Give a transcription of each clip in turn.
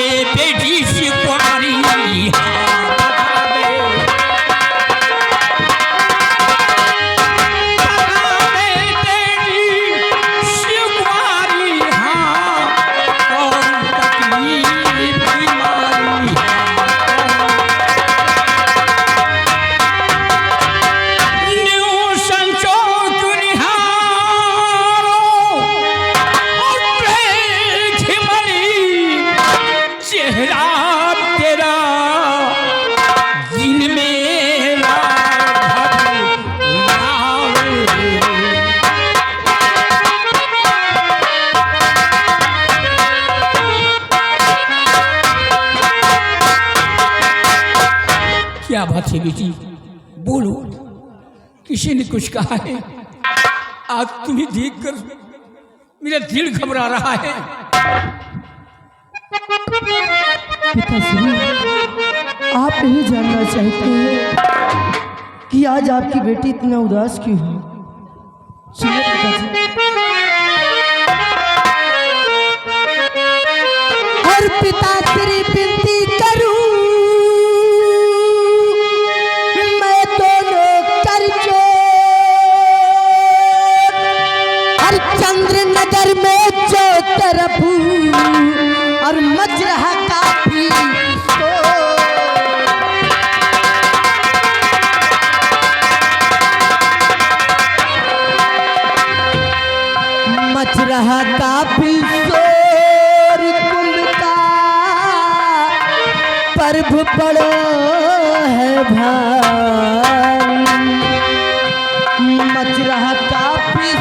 दे बेटी सी कुमारी क्या बात है बेटी, बोलो, किसी ने कुछ कहा है? आज तुम्हें देखकर मेरा दिल घबरा रहा है। पिताश्री, आप यही जानना चाहते हैं कि आज आपकी बेटी इतना उदास क्यों है? सुनिए पिताजी, और पिताश्री विनती करूं चंद्रनगर में जो तरफ और मजरहा काफी मजरहा काफी शोर कुंभ का पर्व पड़ो है भाई। मजरहा काफी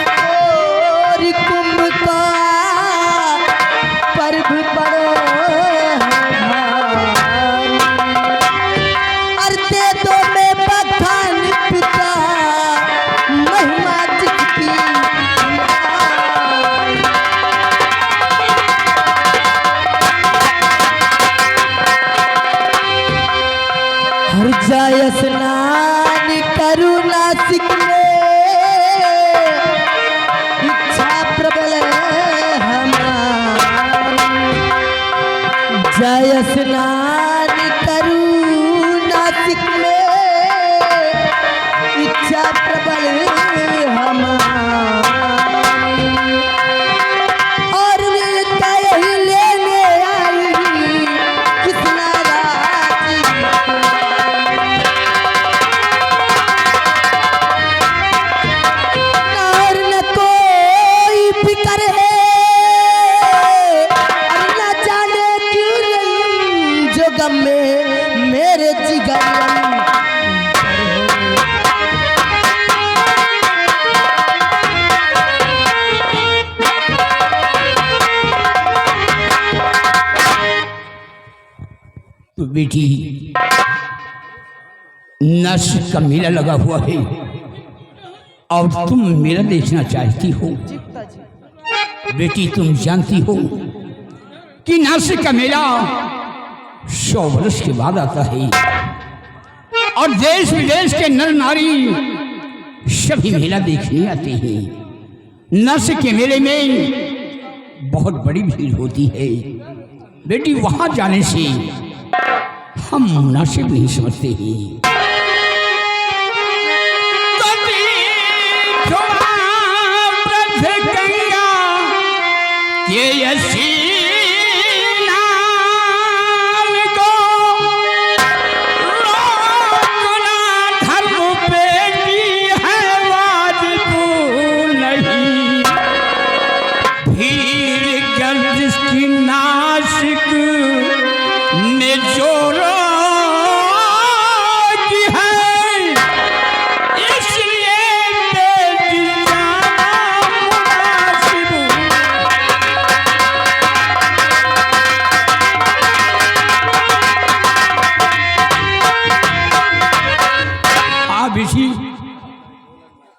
कुंभ का पर्व बड़ो और दे दो में बखान पिता महिमा जिसकी हर जाय स्नान करू नासिक में जय स्नान करूं नासिक में इच्छा प्रबल हमारी और कहीं लेने आई कितना राजी और न कोई फिक्र है में मेरे जिगर तो बेटी, नासिक का मेला लगा हुआ है और तुम मेला देखना चाहती हो। बेटी, तुम जानती हो कि नासिक का मेला 100 वर्ष के बाद आता है और देश विदेश के नर नारी सभी मेला देखने आते हैं। नासिक के मेले में बहुत बड़ी भीड़ होती है। बेटी, वहां जाने से हम मुनासिब नहीं समझते हैं।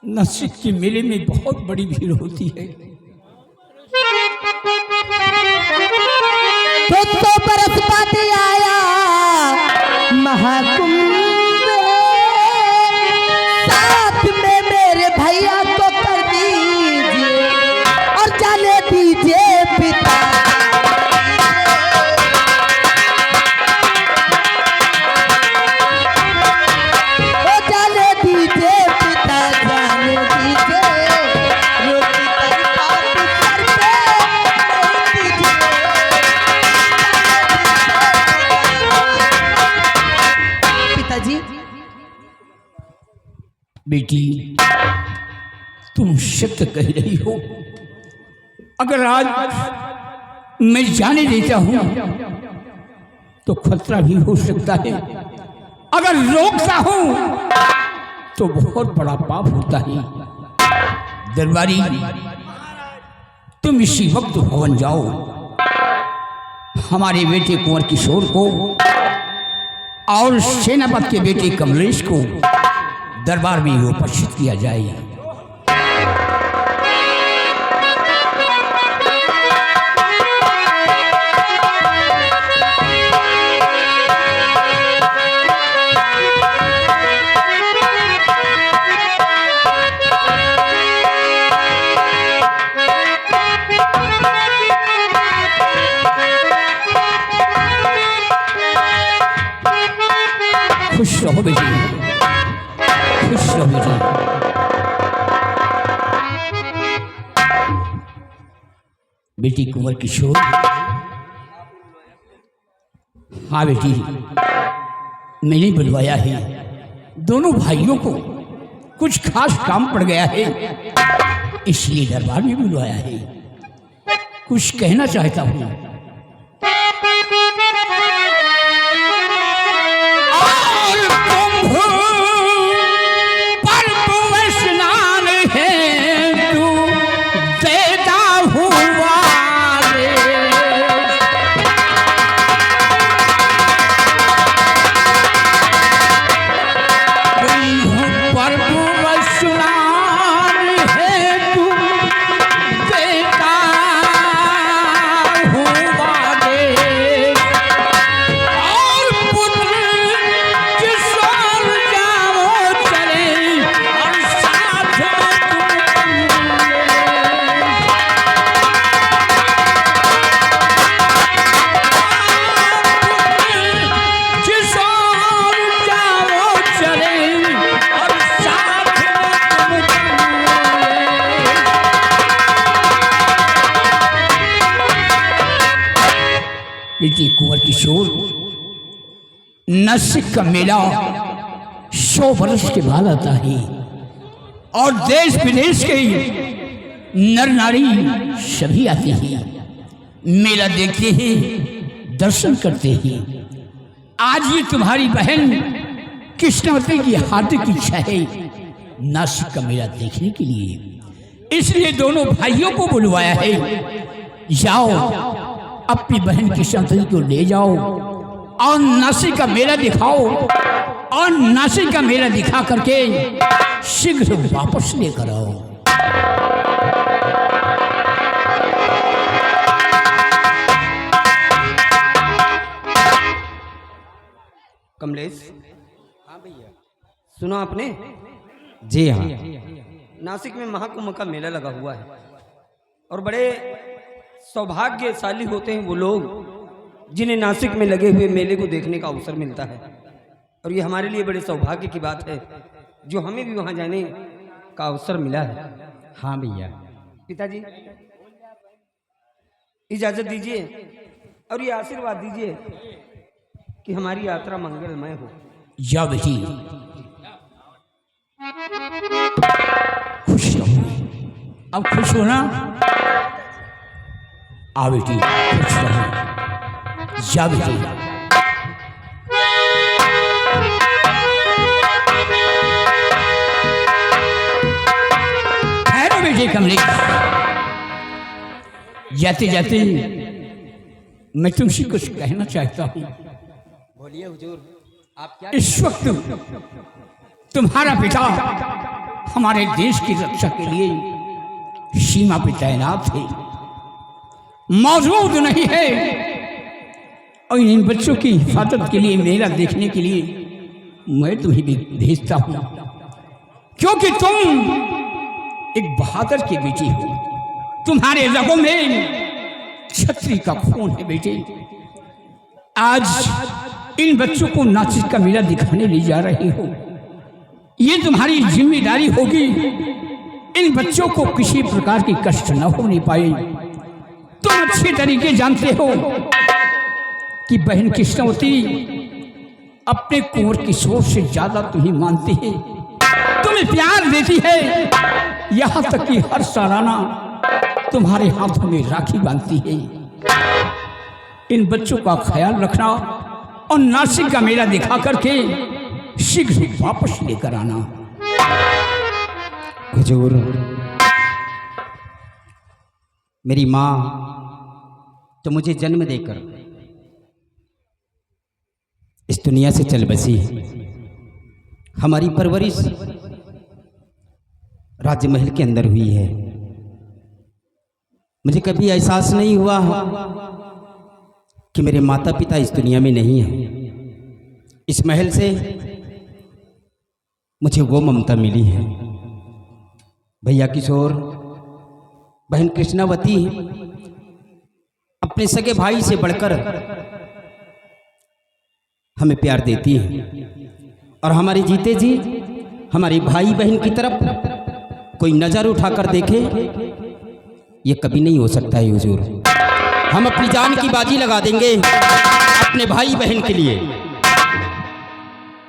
नासिक के मेले में बहुत बड़ी भीड़ होती है। तो बरस बाद आया महाकुंभ, साथ में मेरे भैया को कर दीजिए और जाने दीजिए पिता। बेटी तुम सत्य कह रही हो। अगर आज मैं जाने देता हूं तो खतरा भी हो सकता है, अगर रोकता हूं तो बहुत बड़ा पाप होता है। दरबारी तुम इसी वक्त भवन जाओ, हमारे बेटे कुंवर किशोर को और सेनापति के बेटे कमलेश को दरबार में उपस्थित किया जाए। खुश रहो बेटी, खुश रहो बेटी। बेटी कुंवर किशोर, हाँ बेटी मैंने बुलवाया है। दोनों भाइयों को कुछ खास काम पड़ गया है, इसलिए दरबार में बुलवाया है। कुछ कहना चाहता हूँ। बेटी कुंवर किशोर, नासिक का मेला 100 वर्ष के बाद आता है और देश विदेश के नर नारी सभी आते हैं, मेला देखते हैं, दर्शन करते हैं। आज ये तुम्हारी बहन कृष्णवती की हार्दिक इच्छा है नासिक का मेला देखने के लिए, इसलिए दोनों भाइयों को बुलवाया है। जाओ अपनी बहन कृष्णवती को ले जाओ और नासिक का मेला दिखाओ, और नासिक का मेला दिखा करके शीघ्र वापस लेकर आओ। कमलेश, हाँ भैया, सुना आपने? जी हाँ। नासिक में महाकुंभ का मेला लगा हुआ है और बड़े सौभाग्यशाली होते हैं वो लोग जिन्हें नासिक में लगे हुए मेले को देखने का अवसर मिलता है, और ये हमारे लिए बड़े सौभाग्य की बात है जो हमें भी वहाँ जाने का अवसर मिला है। हाँ भैया। पिताजी इजाजत दीजिए और ये आशीर्वाद दीजिए कि हमारी यात्रा मंगलमय हो। जाओ बेटी, खुश रहो। अब खुश हो ना? आओ बेटी, खुश रहो। जा बेटी। ठहरो बेटे कमलेश, जाते जाते मैं तुमसे कुछ कहना चाहता हूँ। बोलिए हुजूर, आप क्या? इस वक्त तुम्हारा पिता हमारे देश की रक्षा के लिए सीमा पर तैनात है, मौजूद नहीं है, और इन बच्चों की हिफाजत के लिए, मेला देखने के लिए मैं तुम्हें भी भेजता हूं, क्योंकि तुम एक बहादुर की बेटी हो। तुम्हारे रगों में छत्री का खून है बेटे। आज इन बच्चों को नासिक का मेला दिखाने ले जा रही हो, ये तुम्हारी जिम्मेदारी होगी इन बच्चों को किसी प्रकार की कष्ट न होने पाए। तुम अच्छे तरीके जानते हो कि बहन कृष्णवती अपने कुंवर किशोर से ज्यादा तुम्हें मानती है, तुम्हें प्यार देती है, यहाँ तक कि हर सालाना तुम्हारे हाथों में राखी बांधती है। इन बच्चों का ख्याल रखना और नासिक का मेला दिखा करके शीघ्र वापस लेकर आना। हुजूर, मेरी माँ तो मुझे जन्म देकर इस दुनिया से चल बसी, हमारी परवरिश राजमहल के अंदर हुई है। मुझे कभी एहसास नहीं हुआ कि मेरे माता पिता इस दुनिया में नहीं हैं। इस महल से मुझे वो ममता मिली है। भैया किशोर, बहन कृष्णावती अपने सगे भाई से बढ़कर हमें प्यार देती है, और हमारे जीते जी हमारे भाई बहन की तरफ कोई नजर उठाकर देखे, ये कभी नहीं हो सकता है हुजूर। हम अपनी जान की बाजी लगा देंगे अपने भाई बहन के लिए,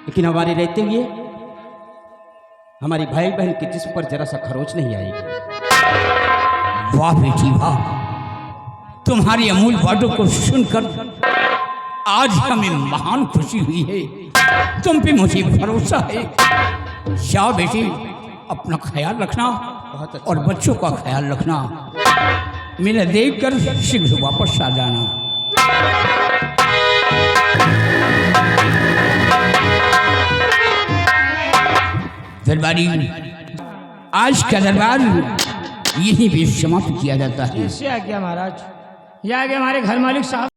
लेकिन हमारे रहते हुए हमारे भाई बहन के जिस्म पर जरा सा खरोच नहीं आएगी। वाह बेटी वाह, तुम्हारी अमूल बातों को सुनकर आज हमें महान खुशी हुई है। तुम पे मुझे भरोसा है। जाओ बेटी, अपना ख्याल रखना और बच्चों का ख्याल रखना। मेरा देख कर शीघ्र वापस आ जाना। दरबारी, आज का दरबार यहीं भी समाप्त किया जाता है। इससे आज्ञा महाराज, यह आगे हमारे घर मालिक साहब